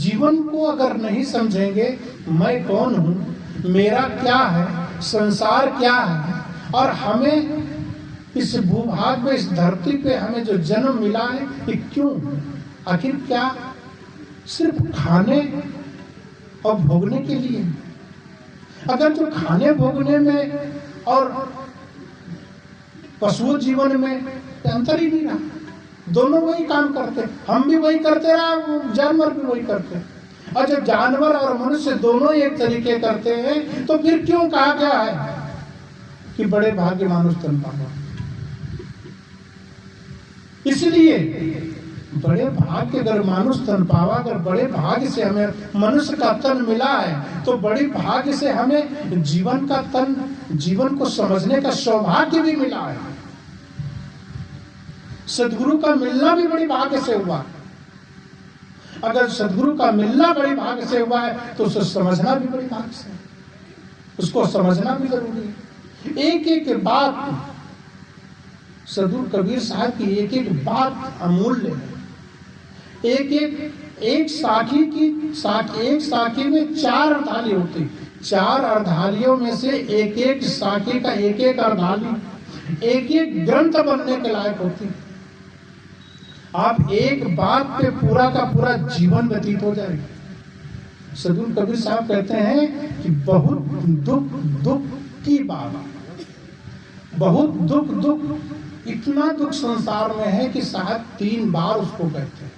जीवन को अगर नहीं समझेंगे, मैं कौन हूँ, मेरा क्या है, संसार क्या है, और हमें इस भूभाग में, इस धरती पे हमें जो जन्म मिला है ये क्यों, आखिर क्या सिर्फ खाने और भोगने के लिए? अगर जो खाने भोगने में और पशु जीवन में अंतर ही नहीं रहा, दोनों वही काम करते, हम भी वही करते रहा, जानवर भी वही करते। और जब जानवर और मनुष्य दोनों एक तरीके करते हैं तो फिर क्यों कहा गया है कि बड़े भाग्य मानुष तन पावा? इसलिए बड़े भाग्य अगर मानुष तन पावा, अगर बड़े भाग्य से हमें मनुष्य का तन मिला है तो बड़े भाग्य से हमें जीवन का तन, जीवन को समझने का सौभाग्य भी मिला है। सदगुरु का मिलना भी बड़ी भाग्य से हुआ। अगर सदगुरु का मिलना बड़ी भाग्य से हुआ है तो उसे समझना भी बड़ी भाग्य से, उसको समझना भी जरूरी है। एक एक बात, सदगुरु कबीर साहब की एक एक बात अमूल्य है। एक साखी की एक साखी में 4 अर्धाली होती, 4 अर्धालियों में से एक एक साखी का एक एक अर्धाली एक एक ग्रंथ बनने के लायक होती। आप एक बात पे पूरा का पूरा जीवन व्यतीत हो जाएगा। सदगुरु कबीर साहब कहते हैं कि बहुत दुख की बात, बहुत दुख, इतना दुख संसार में है कि साहब 3 बार उसको कहते हैं।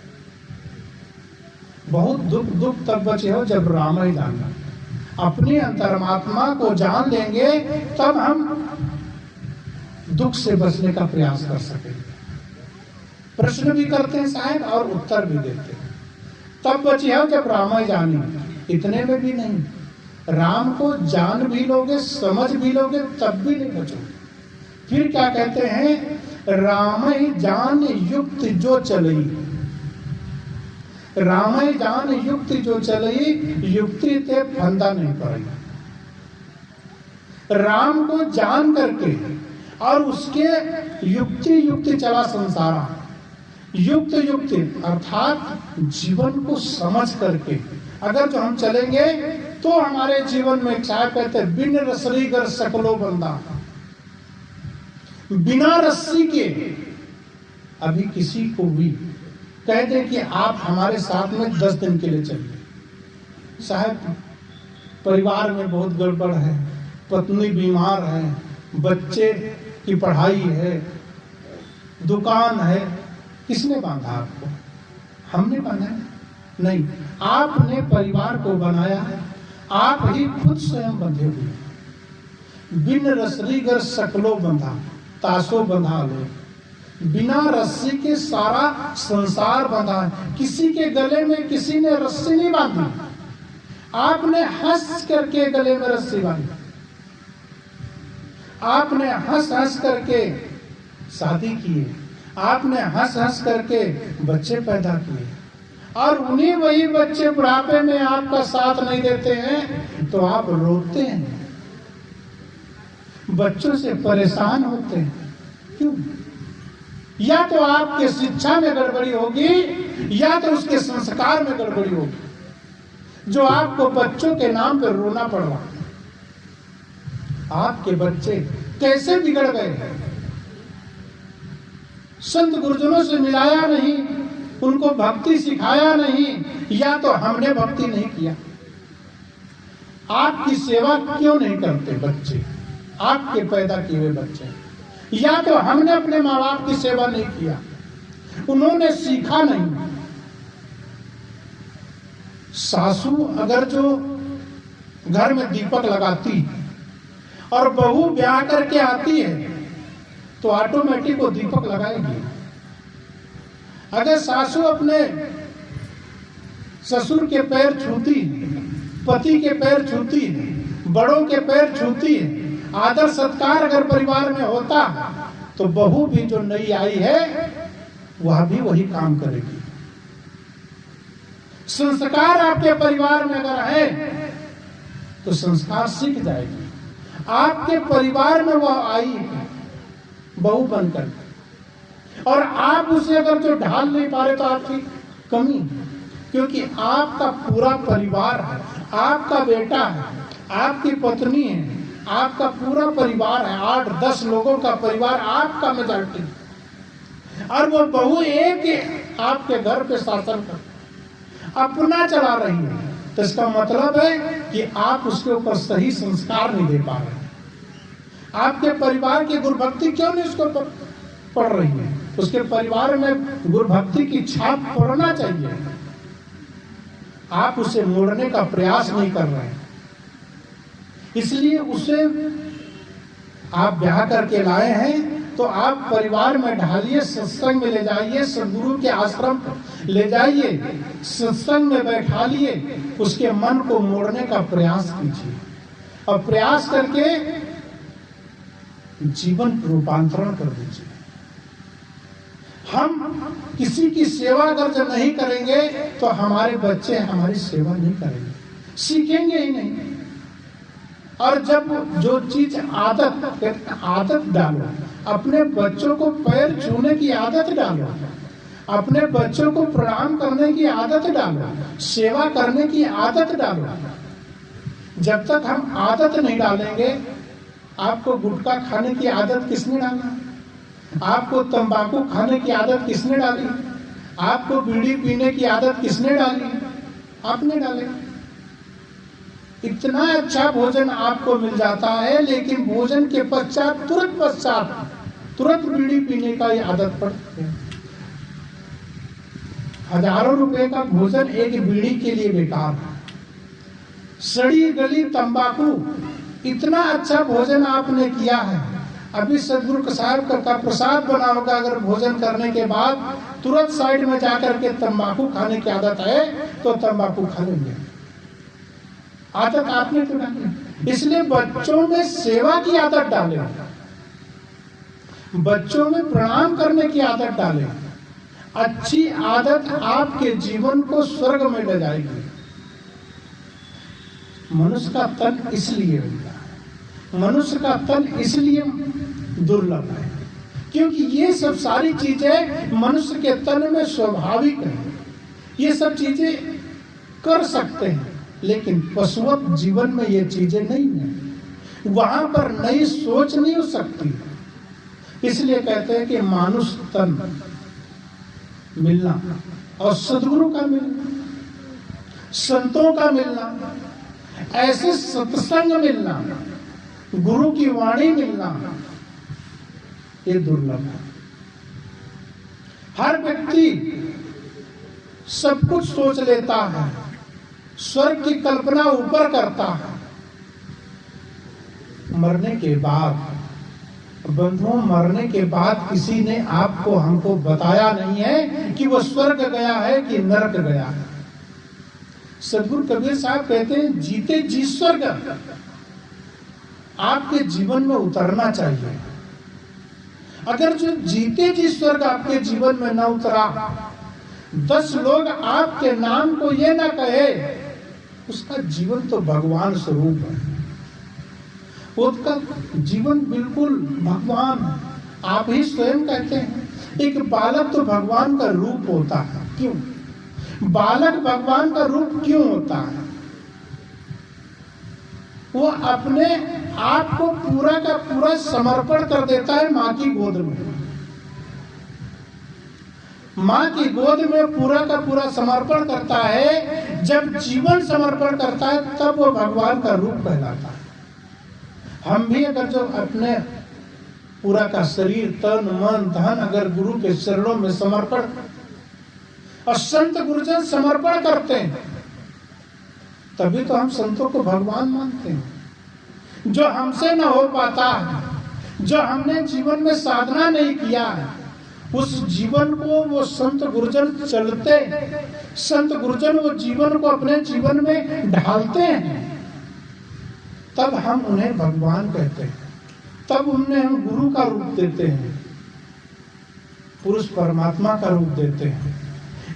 बहुत दुख तब बचे हो जब राम ही जानना, अपने अंतर्मात्मा को जान लेंगे तब हम दुख से बचने का प्रयास कर सकेंगे। प्रश्न भी करते हैं शायद और उत्तर भी देते हैं। तब बचे हो जब राम ही जानी, इतने में भी नहीं, राम को जान भी लोगे, समझ भी लोगे, तब भी नहीं बचोगे। फिर क्या कहते हैं, राम ही जान युक्त जो चलई, राम ही जान युक्त जो चलई, युक्ति ते फंदा नहीं पड़ेगा। राम को जान करके और उसके युक्ति चला संसार, युक्ति अर्थात जीवन को समझ करके अगर जो हम चलेंगे तो हमारे जीवन में क्या कहते हैं, बिन रसरी गर सकलो बंदा, बिना रस्सी के अभी किसी को भी कह दे कि आप हमारे साथ में 10 दिन के लिए चलिए, साहब परिवार में बहुत गड़बड़ है, पत्नी बीमार है, बच्चे की पढ़ाई है, दुकान है, किसने बांधा आपको? हमने बांधा है? नहीं, आपने परिवार को बनाया है, आप ही खुद स्वयं बंधे हुए। बिन रसरी गर सकलो बंधा, तासो बंधा लो, बिना रस्सी के सारा संसार बंधा है। किसी के गले में किसी ने रस्सी नहीं बांधी, आपने हंस करके गले में रस्सी बांधी, आपने हंस करके शादी की, आपने हंस करके बच्चे पैदा किए, और उन्हीं वही बच्चे बुढ़ापे में आपका साथ नहीं देते हैं तो आप रोते हैं, बच्चों से परेशान होते हैं। क्यों? या तो आपके शिक्षा में गड़बड़ी होगी या तो उसके संस्कार में गड़बड़ी होगी, जो आपको बच्चों के नाम पर रोना पड़ रहा। आपके बच्चे कैसे बिगड़ गए? संत गुरुजनों से मिलाया नहीं, उनको भक्ति सिखाया नहीं, या तो हमने भक्ति नहीं किया। आपकी सेवा क्यों नहीं करते बच्चे, आपके पैदा किए हुए बच्चे? या तो हमने अपने माँ बाप की सेवा नहीं किया, उन्होंने सीखा नहीं। सासू अगर जो घर में दीपक लगाती और बहू ब्याह करके आती है तो ऑटोमेटिक वो दीपक लगाएगी। अगर सासू अपने ससुर के पैर छूती, पति के पैर छूती, बड़ों के पैर छूती, आदर सत्कार अगर परिवार में होता तो बहू भी जो नई आई है वह भी वही काम करेगी। संस्कार आपके परिवार में अगर है तो संस्कार सीख जाएगी। आपके परिवार में वह आई बहू बनकर, और आप उसे अगर जो ढाल नहीं पा रहे तो आपकी कमी। क्योंकि आपका पूरा परिवार है, आपका बेटा है, आपकी पत्नी है, आपका पूरा परिवार है, 8-10 लोगों का परिवार आपका मेजॉरिटी, और वो बहू एक आपके घर पे शासन कर अपना चला रही है, तो इसका मतलब है कि आप उसके ऊपर सही संस्कार नहीं दे पा रहे। आपके परिवार की गुरुभक्ति क्यों नहीं उसको पड़ रही है? उसके परिवार में गुरुभक्ति की छाप पड़ना चाहिए। आप उसे मोड़ने का प्रयास नहीं कर रहे हैं, इसलिए उसे आप ब्याह करके लाए हैं, तो आप परिवार में ढालिए, सत्संग में ले जाइए, सदगुरु के आश्रम ले जाइए, सत्संग में बैठालिए, उसके मन को मोड़ने का प्रयास कीजिए, और प्रयास करके जीवन रूपांतरण कर दीजिए। हम किसी की सेवा अगर जब नहीं करेंगे तो हमारे बच्चे हमारी सेवा नहीं करेंगे, सीखेंगे ही नहीं। और जब जो चीज आदत डालो, अपने बच्चों को पैर छूने की आदत डालो, अपने बच्चों को प्रणाम करने की आदत डालो, सेवा करने की आदत डालो। जब तक हम आदत नहीं डालेंगे, आपको गुटखा खाने की आदत किसने डाला? आपको तंबाकू खाने की आदत किसने डाली? आपको बीड़ी पीने की आदत किसने डाली? आपने डाले। इतना अच्छा भोजन आपको मिल जाता है, लेकिन भोजन के पश्चात तुरंत बीड़ी पीने का ही आदत पड़ती है। हजारों रुपए का भोजन एक बीड़ी के लिए बेकार है। सड़ी गली तंबाकू, इतना अच्छा भोजन आपने किया है। अभी सदगुरु साहब का प्रसाद बना होगा, अगर भोजन करने के बाद तुरंत साइड में जाकर के तंबाकू खाने की आदत है तो तंबाकू खा लेंगे। आदत आपने तो डाली। इसलिए बच्चों में सेवा की आदत डाले, बच्चों में प्रणाम करने की आदत डाले। अच्छी आदत आपके जीवन को स्वर्ग में ले जाएगी। मनुष्य का तन इसलिए मिलता है, मनुष्य का तन इसलिए दुर्लभ है क्योंकि ये सब सारी चीजें मनुष्य के तन में स्वाभाविक है। ये सब चीजें कर सकते हैं, लेकिन पशुवत जीवन में ये चीजें नहीं है। वहां पर नई सोच नहीं हो सकती। इसलिए कहते हैं कि मानुष तन मिलना और सदगुरु का मिलना, संतों का मिलना, ऐसे सत्संग मिलना, गुरु की वाणी मिलना, ये दुर्लभ है। हर व्यक्ति सब कुछ सोच लेता है, स्वर्ग की कल्पना ऊपर करता है। मरने के बाद बंधुओं, मरने के बाद किसी ने आपको हमको बताया नहीं है कि वो स्वर्ग गया है कि नरक गया है। सदगुरु कबीर साहब कहते हैं, जीते जी स्वर्ग आपके जीवन में उतरना चाहिए। अगर जो जीते जी स्वर्ग आपके जीवन में न उतरा, 10 लोग आपके नाम को ये ना कहे, उसका जीवन तो भगवान स्वरूप है, उसका जीवन बिल्कुल भगवान। आप ही स्वयं कहते हैं, एक बालक तो भगवान का रूप होता है। क्यों बालक भगवान का रूप क्यों होता है? वो अपने आप को पूरा का पूरा समर्पण कर देता है माँ की गोद में। माँ की गोद में पूरा का पूरा समर्पण करता है। जब जीवन समर्पण करता है तब वो भगवान का रूप कहलाता है। हम भी अगर जो अपने पूरा का शरीर, तन, मन, धन अगर गुरु के चरणों में समर्पण, और संत गुरुजन समर्पण करते हैं, तभी तो हम संतों को भगवान मानते हैं। जो हमसे न हो पाता है, जो हमने जीवन में साधना नहीं किया है, उस जीवन को वो संत गुरुजन चलते, संत गुरुजन वो जीवन को अपने जीवन में ढालते हैं, तब हम उन्हें भगवान कहते हैं, तब उन्हें हम गुरु का रूप देते हैं, पुरुष परमात्मा का रूप देते हैं।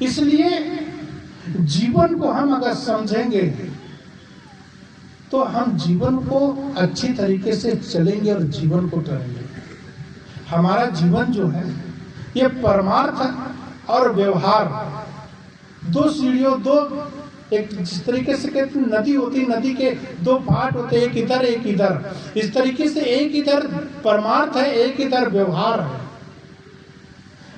इसलिए जीवन को हम अगर समझेंगे तो हम जीवन को अच्छी तरीके से चलेंगे और जीवन को करेंगे। हमारा जीवन जो है ये परमार्थ और व्यवहार दो सीढ़ियों, दो, एक जिस तरीके से कहते नदी होती, नदी के दो पार्ट होते, एक इधर एक इधर, इस तरीके से एक इधर परमार्थ है, एक इधर व्यवहार है।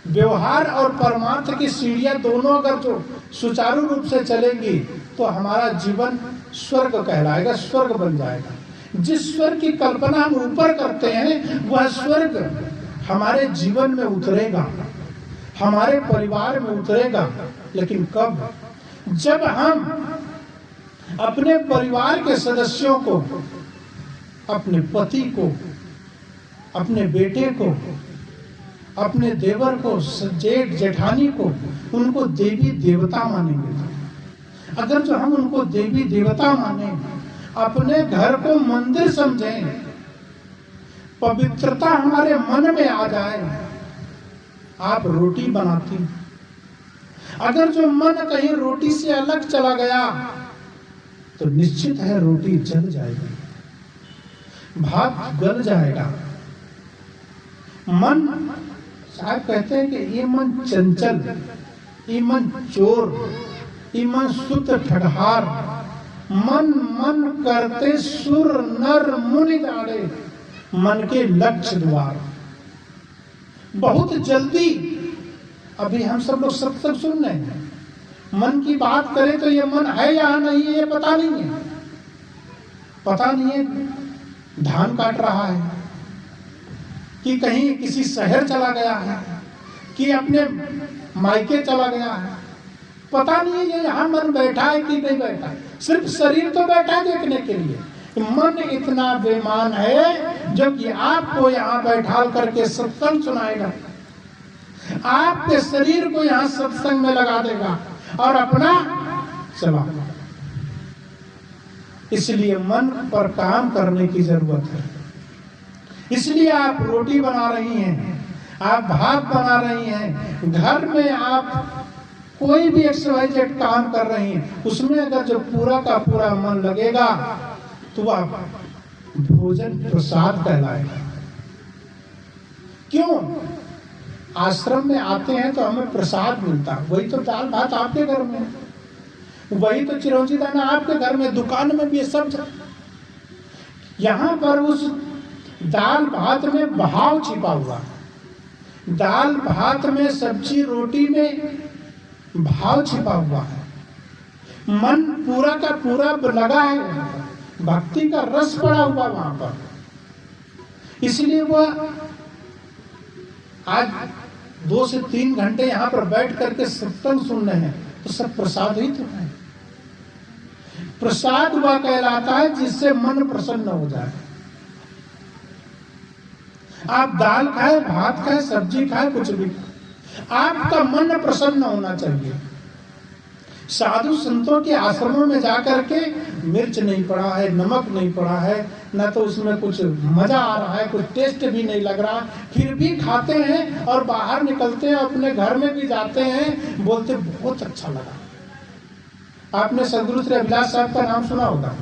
व्यवहार और परमार्थ की सीढ़ियां दोनों अगर जो सुचारू रूप से चलेंगी तो हमारा जीवन स्वर्ग कहलाएगा, स्वर्ग बन जाएगा। जिस स्वर्ग की कल्पना हम ऊपर करते हैं वह स्वर्ग हमारे जीवन में उतरेगा, हमारे परिवार में उतरेगा। लेकिन कब? जब हम अपने परिवार के सदस्यों को, अपने पति को, अपने बेटे को, अपने देवर को, जेठ जेठानी को, उनको देवी देवता मानेंगे। अगर जो हम उनको देवी देवता माने, अपने घर को मंदिर समझें, पवित्रता हमारे मन में आ जाए। आप रोटी बनाती, अगर जो मन कहीं रोटी से अलग चला गया तो निश्चित है रोटी जल जाएगी, भात गल जाएगा। मन, साहब कहते हैं कि ये मन चंचल, ये मन चोर, ये मन शुद्ध ठठार, मन मन करते सुर नर मुनि जाने, मन के लक्ष्य द्वार। बहुत जल्दी, अभी हम सब लोग सत्संग सुन रहे हैं, मन की बात करें तो ये मन है या नहीं है ये पता नहीं है। पता नहीं है धान काट रहा है कि कहीं किसी शहर चला गया है कि अपने मायके चला गया है, पता नहीं है ये यहाँ मन बैठा है कि नहीं बैठा है। सिर्फ शरीर तो बैठा है देखने के लिए, मन इतना बेईमान है जो कि आपको यहाँ बैठा करके सत्संग सुनाएगा, आपके शरीर को यहाँ सत्संग में लगा देगा और अपना चला। इसलिए मन पर काम करने की जरूरत है। इसलिए आप रोटी बना रही हैं, आप भात बना रही हैं, घर में आप कोई भी XYZ काम कर रही हैं, उसमें अगर जो पूरा का पूरा मन लगेगा तो वह भोजन प्रसाद कहलाएगा। क्यों? आश्रम में आते हैं तो हमें प्रसाद मिलता, वही तो दाल भात आपके घर में, वही तो चिरौंजी दाना आपके घर में, दुकान में भी ये सब। यहाँ पर उस दाल भात में भाव छिपा हुआ, दाल भात में, सब्जी रोटी में भाव छिपा हुआ है। मन पूरा का पूरा लगा है, भक्ति का रस पड़ा हुआ वहां पर। इसलिए वह आज 2 से 3 घंटे यहाँ पर बैठ करके सत्संग सुन रहे हैं तो सब प्रसाद ही तो है। प्रसाद वह कहलाता है जिससे मन प्रसन्न हो जाए। आप दाल खाए, भात खाए, सब्जी खाए, कुछ भी, आपका मन प्रसन्न होना चाहिए। साधु संतों के आश्रमों में जाकर के मिर्च नहीं पड़ा है, नमक नहीं पड़ा है, न तो उसमें कुछ मजा आ रहा है, कुछ टेस्ट भी नहीं लग रहा, फिर भी खाते हैं और बाहर निकलते हैं, अपने घर में भी जाते हैं, बोलते बहुत अच्छा लगा। आपने सदगुरु श्री अभिलाष साहब का नाम सुना होगा।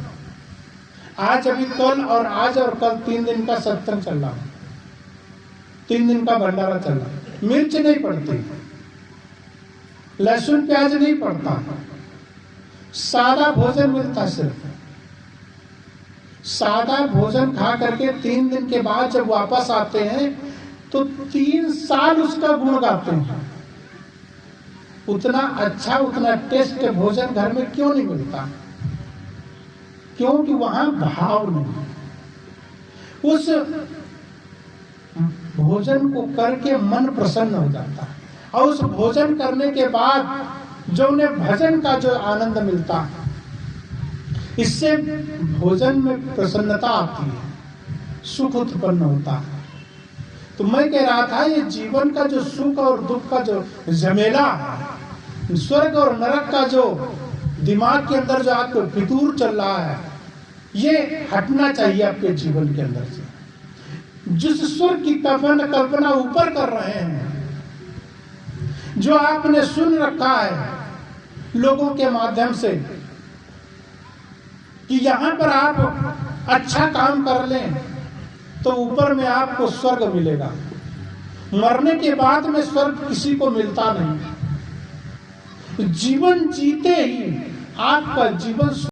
आज अभी कल और आज और कल 3 दिन का सत्संग चल रहा है, 3 दिन का भंडारा चल रहा है। मिर्च नहीं पड़ती, लहसुन प्याज नहीं पड़ता, सादा भोजन मिलता। सिर्फ सादा भोजन खा करके 3 दिन के बाद जब वापस आते हैं तो 3 साल उसका गुण गाते हैं। उतना अच्छा, उतना टेस्ट भोजन घर में क्यों नहीं मिलता? क्योंकि वहां भाव नहीं। उस भोजन को करके मन प्रसन्न हो जाता है, और उस भोजन करने के बाद जो उन्हें भजन का जो आनंद मिलता है, इससे भोजन में प्रसन्नता आती है, सुख उत्पन्न होता है। तो मैं कह रहा था ये जीवन का जो सुख और दुख का जो झमेला है, स्वर्ग और नरक का जो दिमाग के अंदर जो आपको फितूर चल रहा है, ये हटना चाहिए आपके जीवन के अंदर से। जिस स्वर्ग की कल्पना ऊपर कर रहे हैं, जो आपने सुन रखा है लोगों के माध्यम से कि यहाँ पर आप अच्छा काम कर लें तो ऊपर में आपको स्वर्ग मिलेगा, मरने के बाद में स्वर्ग किसी को मिलता नहीं। जीवन जीते ही आपका जीवन